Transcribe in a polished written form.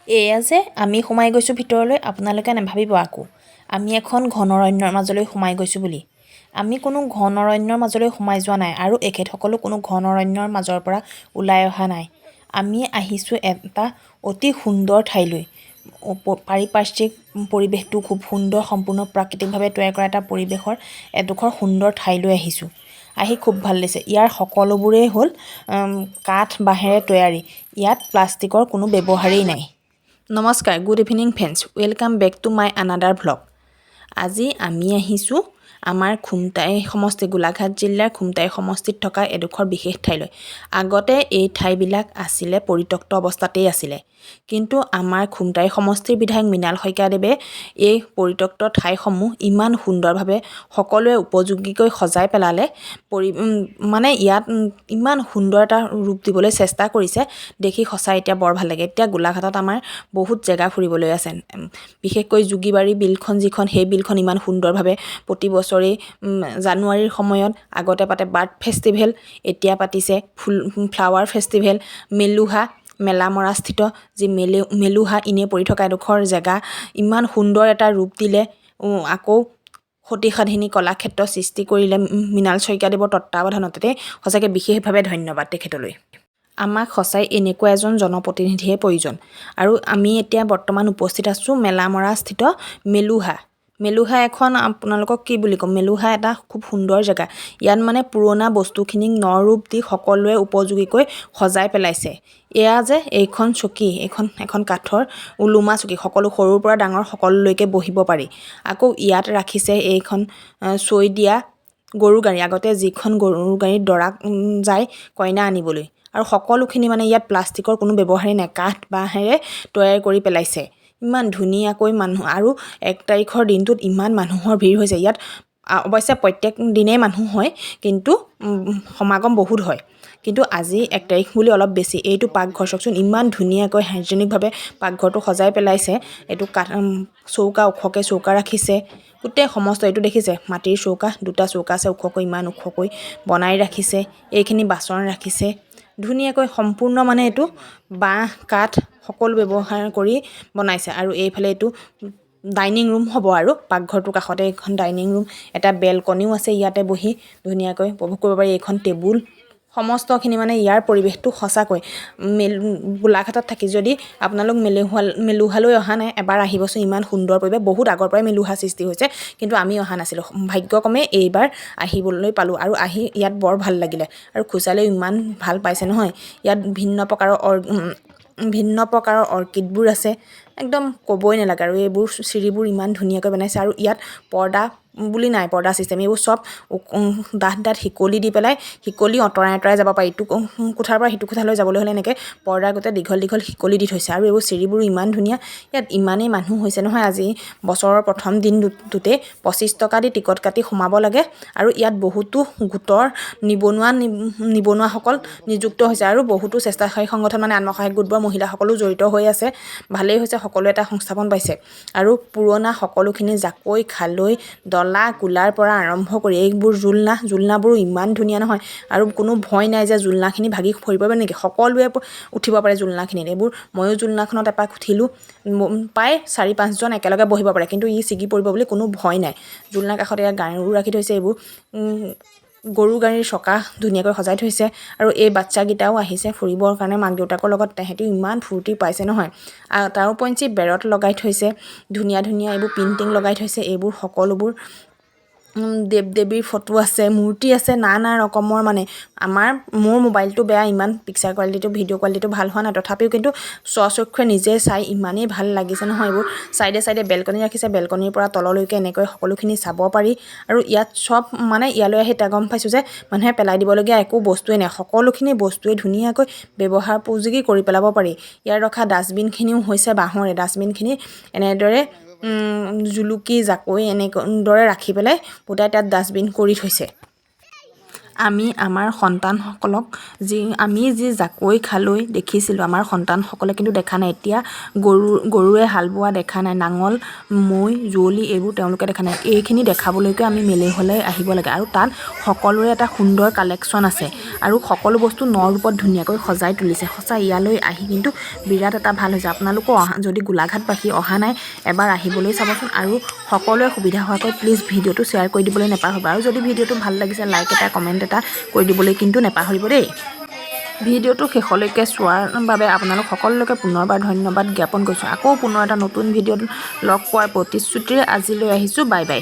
এয়া যে আমি সোমাই গৈছোঁ ভিতৰলৈ, আপোনালোকে নাভাবিব আকৌ আমি এখন ঘন অৰণ্যৰ মাজলৈ সোমাই গৈছোঁ বুলি। আমি কোনো ঘন অৰণ্যৰ মাজলৈ সোমাই যোৱা নাই আৰু এখেতসকলো কোনো ঘন অৰণ্যৰ মাজৰ পৰা ওলাই অহা নাই। আমি আহিছোঁ এটা অতি সুন্দৰ ঠাইলৈ। পাৰিপাৰ্শ্বিক পৰিৱেশটো খুব সুন্দৰ, সম্পূৰ্ণ প্ৰাকৃতিকভাৱে তৈয়াৰ কৰা এটা পৰিৱেশৰ এডোখৰ সুন্দৰ ঠাইলৈ আহিছোঁ। আহি খুব ভাল লাগিছে। ইয়াৰ সকলোবোৰেই হ'ল কাঠ বাঁহেৰে তৈয়াৰী। ইয়াত প্লাষ্টিকৰ কোনো ব্যৱহাৰেই নাই। নমস্কাৰ, good evening friends, welcome back to my another vlog. আজি আমি আহিছোঁ আমাৰ খুমটাই সমষ্টি, গোলাঘাট জিলাৰ খুমটাই সমষ্টিত থকা এডোখৰ বিশেষ ঠাইলৈ। আগতে এই ঠাইবিলাক আছিলে পৰিত্যক্ত অৱস্থাতেই আছিলে, কিন্তু আমাৰ খুমটাই সমষ্টিৰ বিধায়ক মৃণাল শইকীয়াদেৱে এই পৰিত্যক্ত ঠাইসমূহ ইমান সুন্দৰভাৱে সকলোৱে উপযোগীকৈ সজাই পেলালে। মানে ইয়াত ইমান সুন্দৰ এটা ৰূপ দিবলৈ চেষ্টা কৰিছে, দেখি সঁচাই এতিয়া বৰ ভাল লাগে। এতিয়া গোলাঘাটত আমাৰ বহুত জেগা ফুৰিবলৈ আছে, বিশেষকৈ যোগীবাৰী বিলখন যিখন, সেই বিলখন ইমান সুন্দৰভাৱে প্ৰতি বছৰেই জানুৱাৰীৰ সময়ত আগতে পাতে বাৰ্ড ফেষ্টিভেল, এতিয়া পাতিছে ফ্লাৱাৰ ফেষ্টিভেল। মেলামৰাস্থিত যি মেলুহা ইনে পৰি থকা এডোখৰ জেগা ইমান সুন্দৰ এটা ৰূপ দিলে। আকৌ সতীসাধিনী কলাক্ষেত্ৰ সৃষ্টি কৰিলে মৃণাল শইকীয়াদেৱৰ তত্ত্বাৱধানতে। সঁচাকৈ বিশেষভাৱে ধন্যবাদ তেখেতলৈ। আমাক সঁচাই এনেকুৱা এজন জনপ্ৰতিনিধিয়ে প্ৰয়োজন। আৰু আমি এতিয়া বৰ্তমান উপস্থিত আছোঁ মেলামৰাস্থিত মেলুহা এখন, আপোনালোকক কি বুলি ক'ম, মেলুহা এটা খুব সুন্দৰ জেগা। ইয়াত মানে পুৰণা বস্তুখিনিক নৰূপ দি সকলোৱে উপযোগীকৈ সজাই পেলাইছে। এয়া যে এইখন চকী, এখন কাঠৰ ওলোমা চকী, সকলো সৰুৰ পৰা ডাঙৰ সকলোলৈকে বহিব পাৰি। আকৌ ইয়াত ৰাখিছে এইখন চৈ দিয়া গৰু গাড়ী, আগতে যিখন গৰু গাড়ীত দৰা যায় কইনা আনিবলৈ। আৰু সকলোখিনি মানে ইয়াত প্লাষ্টিকৰ কোনো ব্যৱহাৰেই নাই, কাঠ বাঁহেৰে তৈয়াৰ কৰি পেলাইছে। ইমান ধুনীয়াকৈ মানুহ, আৰু 1 তাৰিখৰ দিনটোত ইমান মানুহৰ ভিৰ হৈছে ইয়াত। অৱশ্যে প্ৰত্যেক দিনেই মানুহ হয়, কিন্তু সমাগম বহুত হয়। কিন্তু আজি 1 তাৰিখ বুলি অলপ বেছি। এইটো পাকঘৰ চাওকচোন, ইমান ধুনীয়াকৈ হাইজেনিকভাৱে পাকঘৰটো সজাই পেলাইছে। এইটো চৌকা, ওখকৈ চৌকা ৰাখিছে গোটেই সমস্ত। এইটো দেখিছে মাটিৰ চৌকা, 2টা চৌকা আছে ওখকৈ, ইমান ওখকৈ বনাই ৰাখিছে। এইখিনি বাচন ৰাখিছে ধুনীয়াকৈ, সম্পূৰ্ণ মানে এইটো বাঁহ কাঠ সকলো ব্যৱহাৰ কৰি বনাইছে। আৰু এইফালে এইটো ডাইনিং ৰুম হ'ব, আৰু পাকঘৰটোৰ কাষতে এইখন ডাইনিং ৰুম, এটা বেলকনিও আছে, ইয়াতে বহি ধুনীয়াকৈ উপভোগ কৰিব পাৰি। এইখন টেবুল, সমস্তখিনি মানে ইয়াৰ পৰিৱেশটো সঁচাকৈ গোলাঘাটত থাকি যদি আপোনালোক মেলুহালৈ অহা নাই, এবাৰ আহিবচোন। ইমান সুন্দৰ পৰিৱেশ, বহুত আগৰ পৰাই মেলুহা সৃষ্টি হৈছে, কিন্তু আমি অহা নাছিলোঁ। ভাগ্যক্ৰমে এইবাৰ আহিবলৈ পালোঁ, আৰু আহি ইয়াত বৰ ভাল লাগিলে। আৰু খুচালেও ইমান ভাল পাইছে নহয়। ইয়াত ভিন্ন প্ৰকাৰৰ অৰ্কিডবোৰ আছে, একদম ক'বই নালাগে। আৰু এইবোৰ চিৰিবোৰ ইমান ধুনীয়াকৈ বনাইছে। আৰু ইয়াত পৰ্দা বুলি নাই, পৰ্দা ছিষ্টেম। এইবোৰ চব ডাঠ শিকলি দি পেলাই, শিকলি অঁতৰাই যাব পাৰি। ইটো কোঠাৰ পৰা সিটো কোঠালৈ যাবলৈ হ'লে এনেকৈ পৰ্দা গোটেই দীঘল শিকলি দি থৈছে। আৰু এইবোৰ চিৰিবোৰো ইমান ধুনীয়া। ইয়াত ইমানেই মানুহ হৈছে নহয়, আজি বছৰৰ প্ৰথম দিনটোতে 25 টকা দি টিকট কাটি সোমাব লাগে। আৰু ইয়াত বহুতো গোটৰ নিবনুৱাসকল নিযুক্ত হৈছে, আৰু বহুতো স্বেচ্ছাসেৱী সংগঠন মানে আত্মসহায়ক গোটৰ মহিলাসকলো জড়িত হৈ আছে। ভালেই হৈছে, সকলোৱে এটা সংস্থাপন পাইছে। আৰু পুৰণা সকলোখিনি জাকৈ, খালৈ, ডলা, কুলাৰ পৰা আৰম্ভ কৰি এইবোৰ জোলনাবোৰো ইমান ধুনীয়া নহয়। আৰু কোনো ভয় নাই যে জোলনাখিনি ভাগি সৰি পৰিব নেকি, সকলোৱে উঠিব পাৰে জোলনাখিনিত। এইবোৰ ময়ো জোলনাখনত এপাক উঠিলোঁ, প্ৰায় 4-5 জন একেলগে বহিব পাৰে, কিন্তু ই ছিগি পৰিব বুলি কোনো ভয় নাই। জোলনাৰ কাষতে গাড়ীও ৰাখি থৈছে, এইবোৰ গৰু গাড়ীৰ চকা ধুনীয়াকৈ সজাই থৈছে। আৰু এই বাচ্চাকেইটাও আহিছে ফুৰিবৰ কাৰণে মাক দেউতাকৰ লগত, তেহেঁতিও ইমান ফূৰ্তি পাইছে নহয়। তাৰোপৰি বেৰত লগাই থৈছে ধুনীয়া এইবোৰ পেইণ্টিং লগাই থৈছে। এইবোৰ সকলোবোৰ দেৱ দেৱীৰ ফটো আছে, মূৰ্তি আছে, নানা ৰকমৰ। মানে মোৰ মোবাইলটো বেয়া, ইমান পিকচাৰ কোৱালিটিটো, ভিডিঅ' কোৱালিটিটো ভাল হোৱা নাই, তথাপিও কিন্তু স্বচক্ষুৰে নিজে চাই ইমানেই ভাল লাগিছে নহয়। এইবোৰ চাইডে বেলকনি ৰাখিছে, বেলকনিৰ পৰা তললৈকে এনেকৈ সকলোখিনি চাব পাৰি। আৰু ইয়াত চব মানে ইয়ালৈ আহি এতিয়া গম পাইছোঁ যে মানুহে পেলাই দিবলগীয়া একো বস্তুৱেই নাই, সকলোখিনি বস্তুৱেই ধুনীয়াকৈ ব্যৱহাৰ উপযোগী কৰি পেলাব পাৰি। ইয়াত ৰখা ডাষ্টবিনখিনিও হৈছে বাঁহৰে। ডাষ্টবিনখিনি এনেদৰে জুলুকি জাকৈ এনেদৰে ৰাখি পেলাই গোটাই তাত ডাষ্টবিন কৰি থৈছে। আমি আমাৰ সন্তানসকলক আমি যি জাকৈ খালৈ দেখিছিলোঁ আমাৰ সন্তানসকলে কিন্তু দেখা নাই। এতিয়া গৰুৰে হাল বোৱা দেখা নাই, নাঙল মৈ যুঁৱলি এইবোৰ তেওঁলোকে দেখা নাই। এইখিনি দেখাবলৈকে আমি মেলেহলৈ আহিব লাগে আৰু তাত সকলোৰে এটা সুন্দৰ কালেকশ্যন আছে আৰু সকলো বস্তু ন ৰূপত ধুনীয়াকৈ সজাই তুলিছে। সঁচা ইয়ালৈ আহি কিন্তু বিৰাট এটা ভাল হৈছে। আপোনালোকো যদি গোলাঘাটবাসী অহা নাই এবাৰ আহিবলৈ চাবচোন আৰু সকলোৱে সুবিধা হোৱাকৈ প্লিজ ভিডিঅ'টো শ্বেয়াৰ কৰি দিবলৈ নেপাহৰিব আৰু যদি ভিডিঅ'টো ভাল লাগিছে লাইক এটা কমেণ্ট এটা কৰি দিবলৈ কিন্তু নেপাহৰিব দেই। ভিডিঅ'টো শেষলৈকে চোৱাৰ বাবে আপোনালোক সকলোকে পুনৰবাৰ ধন্যবাদ জ্ঞাপন কৰিছোঁ। আকৌ পুনৰ এটা নতুন ভিডিঅ'ত লগ পোৱাৰ প্ৰতিশ্ৰুতিৰে আজিলৈ আহিছোঁ। Bye bye.